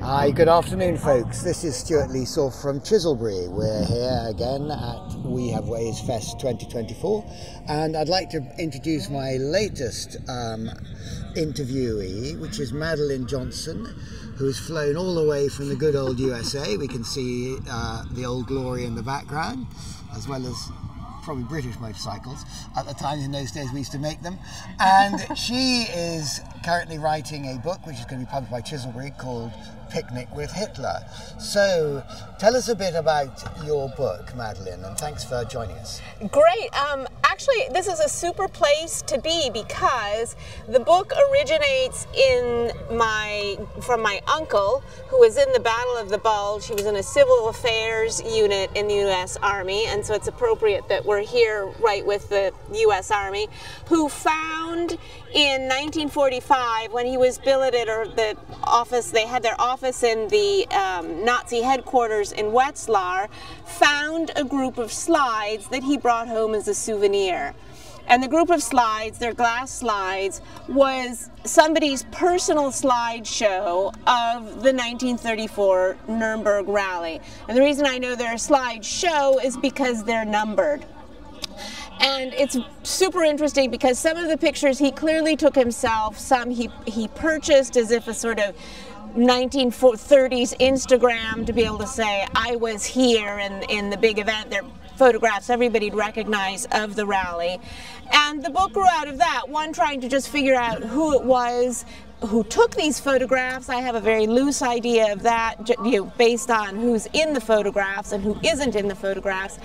Hi, good afternoon folks. This is Stuart Leesaw from Chiselbury. We're here again at We Have Ways Fest 2024 and I'd like to introduce my latest interviewee, which is Madeleine Johnson, who has flown all the way from the good old USA. We can see the Old Glory in the background, as well as probably British motorcycles. At the time, in those days, we used to make them. And she is currently writing a book, which is going to be published by Chiselbury, called Picnic with Hitler. So tell us a bit about your book, Madeleine, and thanks for joining us. Great. Actually, this is a super place to be because the book originates from my uncle, who was in the Battle of the Bulge. He was in a civil affairs unit in the U.S. Army, and so it's appropriate that we're here right with the U.S. Army, who found in 1945, when he was billeted, or the office, they had their office in the Nazi headquarters in Wetzlar, found a group of slides that he brought home as a souvenir. And the group of slides, their glass slides, was somebody's personal slideshow of the 1934 Nuremberg rally. And the reason I know they're a slideshow is because they're numbered. And it's super interesting because some of the pictures he clearly took himself, some he purchased as if a sort of 1930s Instagram to be able to say, I was here in the big event. They're photographs everybody'd recognize of the rally. And the book grew out of that, one trying to just figure out who it was who took these photographs. I have a very loose idea of that, based on who's in the photographs and who isn't in the photographs.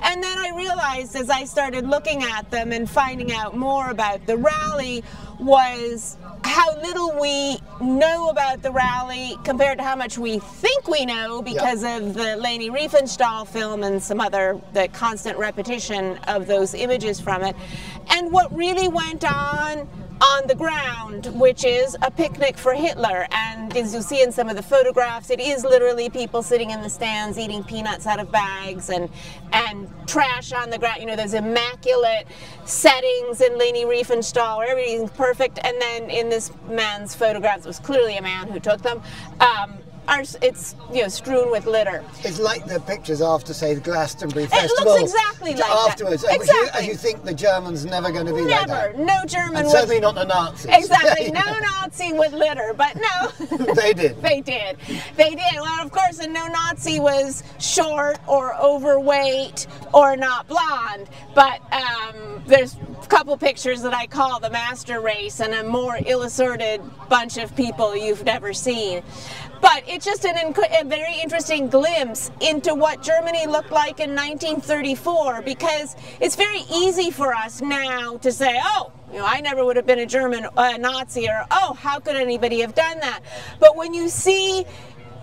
And then I realized as I started looking at them and finding out more about the rally was how little we know about the rally compared to how much we think we know because of the Leni Riefenstahl film and the constant repetition of those images from it. And what really went on the ground, which is a picnic for Hitler. And as you see in some of the photographs, it is literally people sitting in the stands eating peanuts out of bags and trash on the ground. You know, those immaculate settings in Leni Riefenstahl where everything's perfect. And then in this man's photographs, it was clearly a man who took them. It's strewn with litter. It's like the pictures after, say, the Glastonbury Festival. It looks exactly like afterwards. that. Exactly. As you think the Germans never going to be like that. No German. And certainly not the Nazis. Exactly. No Nazi with litter, but no. They did. They did. They did. Well, of course, and no Nazi was short or overweight or not blonde, but there's a couple pictures that I call the master race and a more ill-assorted bunch of people you've never seen. But it's just a very interesting glimpse into what Germany looked like in 1934, because it's very easy for us now to say, oh, I never would have been a German Nazi, or oh, how could anybody have done that? But when you see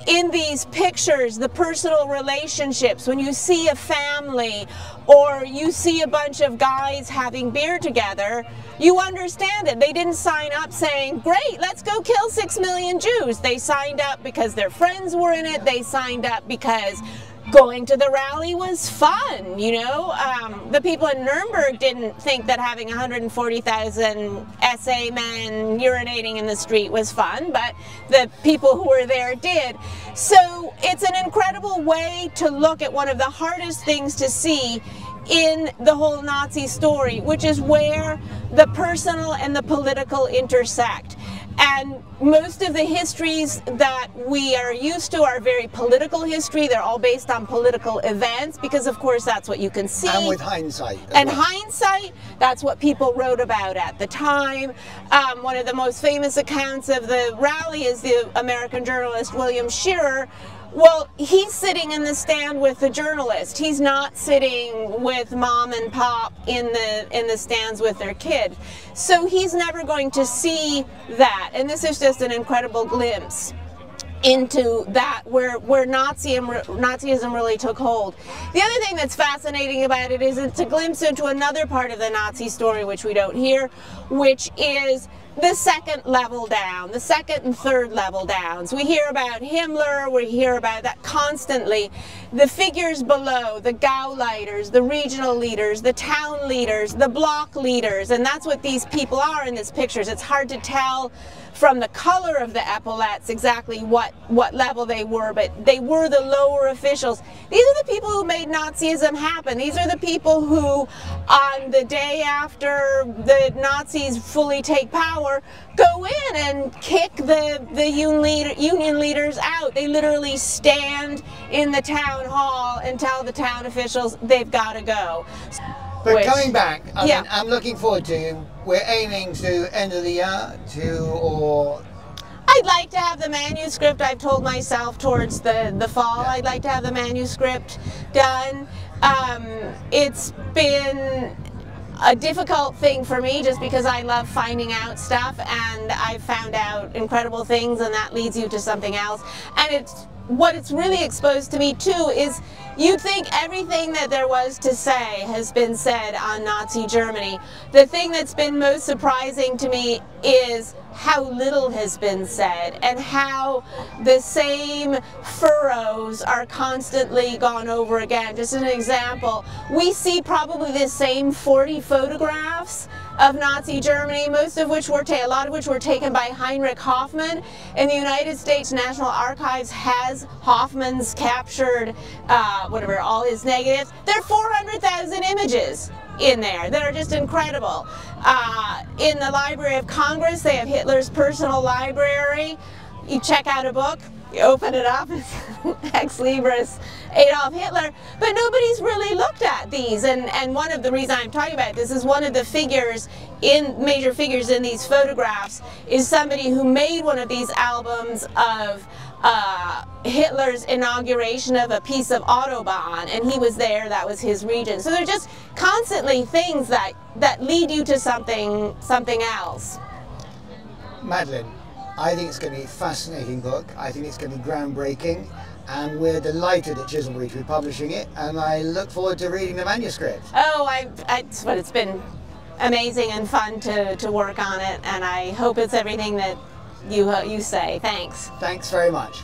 in these pictures the personal relationships, when you see a family or you see a bunch of guys having beer together, you understand it. They didn't sign up saying, great, let's go kill 6 million Jews. They signed up because their friends were in it. They signed up because going to the rally was fun, The people in Nuremberg didn't think that having 140,000 SA men urinating in the street was fun, but the people who were there did. So it's an incredible way to look at one of the hardest things to see in the whole Nazi story, which is where the personal and the political intersect. And most of the histories that we are used to are very political history. They're all based on political events because, of course, that's what you can see. And with hindsight. And hindsight, that's what people wrote about at the time. One of the most famous accounts of the rally is the American journalist William Shearer. Well, he's sitting in the stand with the journalist. He's not sitting with mom and pop in the stands with their kid. So he's never going to see that. And this is just an incredible glimpse into that, where Nazism really took hold. The other thing that's fascinating about it is it's a glimpse into another part of the Nazi story which we don't hear, which is the second level down, the second and third level downs. We hear about Himmler, we hear about that constantly. The figures below, the Gauleiters, the regional leaders, the town leaders, the block leaders, and that's what these people are in these pictures. It's hard to tell from the color of the epaulets exactly what level they were, but they were the lower officials. These are the people who made Nazism happen. These are the people who, on the day after the Nazis fully take power, go in and kick the union leaders out. They literally stand in the town hall and tell the town officials they've got to go. But coming back, I mean, I'm looking forward to, we're aiming to end of the year or... I'd like to have the manuscript, I've told myself, towards the fall. Yeah. I'd like to have the manuscript done. It's been a difficult thing for me just because I love finding out stuff, and I've found out incredible things, and that leads you to something else. And what it's really exposed to me too is you'd think everything that there was to say has been said on Nazi Germany. The thing that's been most surprising to me is how little has been said, and how the same furrows are constantly gone over again. Just an example, we see probably the same 40 photographs of Nazi Germany, most of which were a lot of which were taken by Heinrich Hoffmann, and the United States National Archives has Hoffmann's captured whatever, all his negatives. There are 400,000 images in there that are just incredible. In the Library of Congress, they have Hitler's personal library. You check out a book, you open it up, Ex Libris Adolf Hitler, but nobody's really looked at these, and one of the reasons I'm talking about this is one of the major figures in these photographs is somebody who made one of these albums of Hitler's inauguration of a piece of Autobahn, and he was there, that was his region. So they're just constantly things that lead you to something else. Madeleine, I think it's going to be a fascinating book. I think it's going to be groundbreaking, and we're delighted at Chiselbury to be publishing it, and I look forward to reading the manuscript. Oh, it's been amazing and fun to work on it, and I hope it's everything that you say. Thanks. Thanks very much.